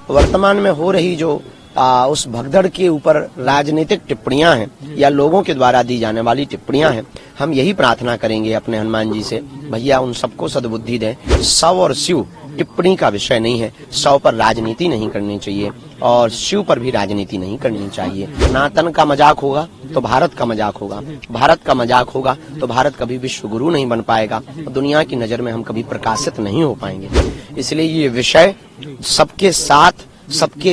वर्तमान में हो रही जो उस भगदड़ के ऊपर राजनीतिक टिप्पणियां हैं या लोगों के द्वारा दी जाने वाली टिप्पणियां हैं, हम यही प्रार्थना करेंगे अपने हनुमान जी से, भैया उन सबको सद्बुद्धि दें। शव और शिव टिप्पणी का विषय नहीं है। शव पर राजनीति नहीं करनी चाहिए और शिव पर भी राजनीति नहीं करनी चाहिए। सनातन का मजाक होगा तो भारत का मजाक होगा, भारत का मजाक होगा तो भारत कभी विश्व गुरु नहीं बन पाएगा, दुनिया की नजर में हम कभी प्रकाशित नहीं हो पाएंगे। इसलिए ये विषय सबके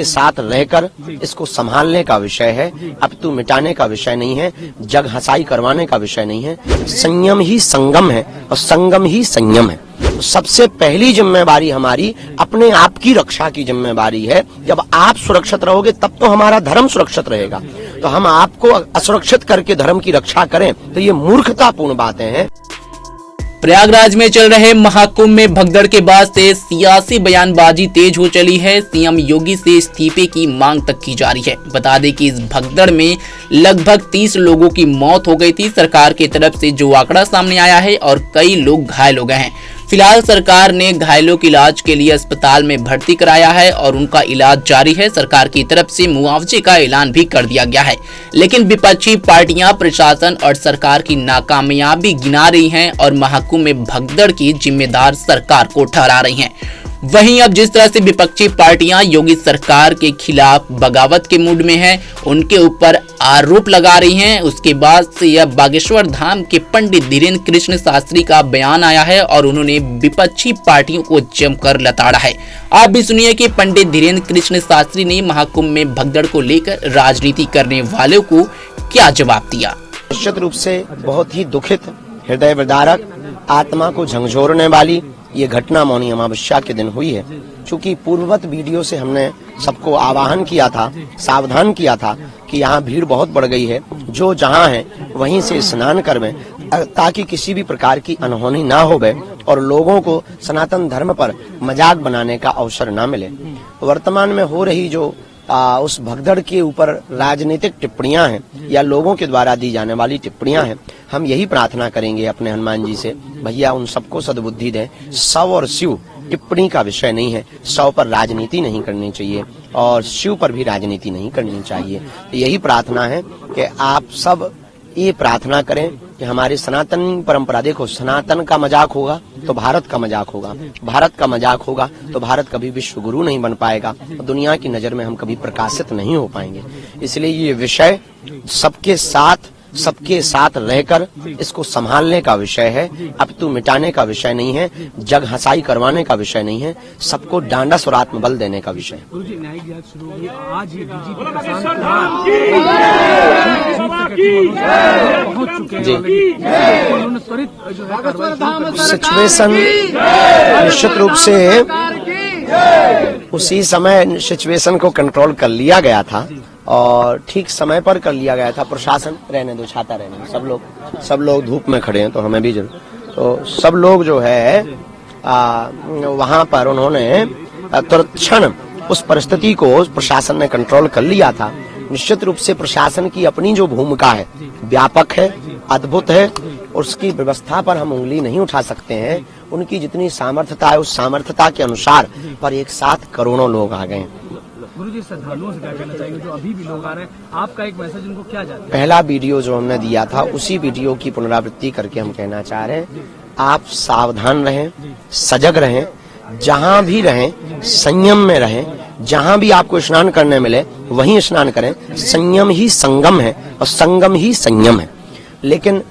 साथ रहकर इसको संभालने का विषय है, अपितु मिटाने का विषय नहीं है, जग हंसाई करवाने का विषय नहीं है। संयम ही संगम है और संगम ही संयम है। तो सबसे पहली जिम्मेवारी हमारी अपने आप की रक्षा की जिम्मेवारी है। जब आप सुरक्षित रहोगे तब तो हमारा धर्म सुरक्षित रहेगा। तो हम आपको असुरक्षित करके धर्म की रक्षा करें तो ये मूर्खतापूर्ण बातें हैं। प्रयागराज में चल रहे महाकुंभ में भगदड़ के बाद से सियासी बयानबाजी तेज हो चली है। सीएम योगी से इस्तीफे की मांग तक की जा रही है। बता दें कि इस भगदड़ में लगभग 30 लोगों की मौत हो गई थी, सरकार की तरफ से जो आंकड़ा सामने आया है, और कई लोग घायल हो गए हैं। फिलहाल सरकार ने घायलों के इलाज के लिए अस्पताल में भर्ती कराया है और उनका इलाज जारी है। सरकार की तरफ से मुआवजे का ऐलान भी कर दिया गया है, लेकिन विपक्षी पार्टियां प्रशासन और सरकार की नाकामयाबी गिना रही हैं और महाकुंभ में भगदड़ की जिम्मेदार सरकार को ठहरा रही हैं। वहीं अब जिस तरह से विपक्षी पार्टियां योगी सरकार के खिलाफ बगावत के मूड में हैं, उनके ऊपर आरोप लगा रही हैं, उसके बाद से यह बागेश्वर धाम के पंडित धीरेन्द्र कृष्ण शास्त्री का बयान आया है और उन्होंने विपक्षी पार्टियों को जमकर लताड़ा है। आप भी सुनिए कि पंडित धीरेन्द्र कृष्ण शास्त्री ने महाकुंभ में भगदड़ को लेकर राजनीति करने वालों को क्या जवाब दिया। निश्चित रूप से बहुत ही दुखित, हृदय विदारक, आत्मा को झंझोरने वाली ये घटना मौनी अमावस्या के दिन हुई है। चूंकि पूर्ववत वीडियो से हमने सबको आवाहन किया था, सावधान किया था कि यहाँ भीड़ बहुत बढ़ गई है, जो जहाँ है वहीं से स्नान करवें ताकि किसी भी प्रकार की अनहोनी ना होवे और लोगों को सनातन धर्म पर मजाक बनाने का अवसर ना मिले। वर्तमान में हो रही जो उस भगदड़ के ऊपर राजनीतिक टिप्पणियां हैं या लोगों के द्वारा दी जाने वाली टिप्पणियां हैं, हम यही प्रार्थना करेंगे अपने हनुमान जी से, भैया उन सबको सद्बुद्धि दें। शव और शिव टिप्पणी का विषय नहीं है। शव पर राजनीति नहीं करनी चाहिए और शिव पर भी राजनीति नहीं करनी चाहिए। तो यही प्रार्थना है कि आप सब ये प्रार्थना करें कि हमारी सनातन परंपरा, देखो सनातन का मजाक होगा तो भारत का मजाक होगा, भारत का मजाक होगा तो भारत कभी विश्व गुरु नहीं बन पाएगा, दुनिया की नजर में हम कभी प्रकाशित नहीं हो पाएंगे। इसलिए ये विषय सबके साथ रहकर इसको संभालने का विषय है, अपितु मिटाने का विषय नहीं है, जग हंसाई करवाने का विषय नहीं है, सबको डांडस और आत्मबल देने का विषय है। सिचुएशन निश्चित रूप से उसी समय सिचुएशन को कंट्रोल कर लिया गया था और ठीक समय पर कर लिया गया था। प्रशासन रहने दो, छाता रहने दो, सब लोग धूप में खड़े हैं तो हमें भी तो सब लोग जो है वहां पर उन्होंने तुरंत क्षण उस परिस्थिति को प्रशासन ने कंट्रोल कर लिया था। निश्चित रूप से प्रशासन की अपनी जो भूमिका है व्यापक है, अद्भुत है, उसकी व्यवस्था पर हम उंगली नहीं उठा सकते हैं। उनकी जितनी सामर्थ्यता है उस सामर्थ्यता के अनुसार पर एक साथ करोड़ों लोग आ गए। गुरुजी, श्रद्धालुओं से क्या कहना चाहिए जो अभी भी लोग आ रहे हैं, आपका एक मैसेज उनको क्या जाता है? पहला वीडियो जो हमने दिया था उसी वीडियो की पुनरावृत्ति करके हम कहना चाह रहे हैं, आप सावधान रहें, सजग रहें, जहां भी रहें संयम में रहें, जहां भी आपको स्नान करने मिले वहीं स्नान करें। संयम ही संगम है और संगम ही संयम है। लेकिन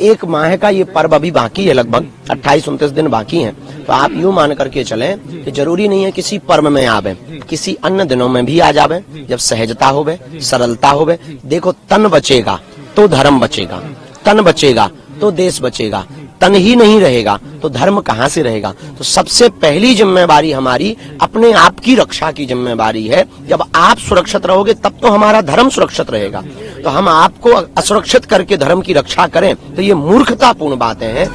एक माह का ये पर्व अभी बाकी है, लगभग 28-29 दिन बाकी हैं। तो आप यूं मान करके चलें कि जरूरी नहीं है किसी पर्व में आवे, किसी अन्य दिनों में भी आ जावे, जब सहजता होवे, सरलता होवे। देखो, तन बचेगा तो धर्म बचेगा, तन बचेगा तो देश बचेगा, तन ही नहीं रहेगा तो धर्म कहाँ से रहेगा। तो सबसे पहली जिम्मेवारी हमारी अपने आप की रक्षा की जिम्मेवारी है। जब आप सुरक्षित रहोगे तब तो हमारा धर्म सुरक्षित रहेगा। तो हम आपको असुरक्षित करके धर्म की रक्षा करें तो ये मूर्खतापूर्ण बातें हैं।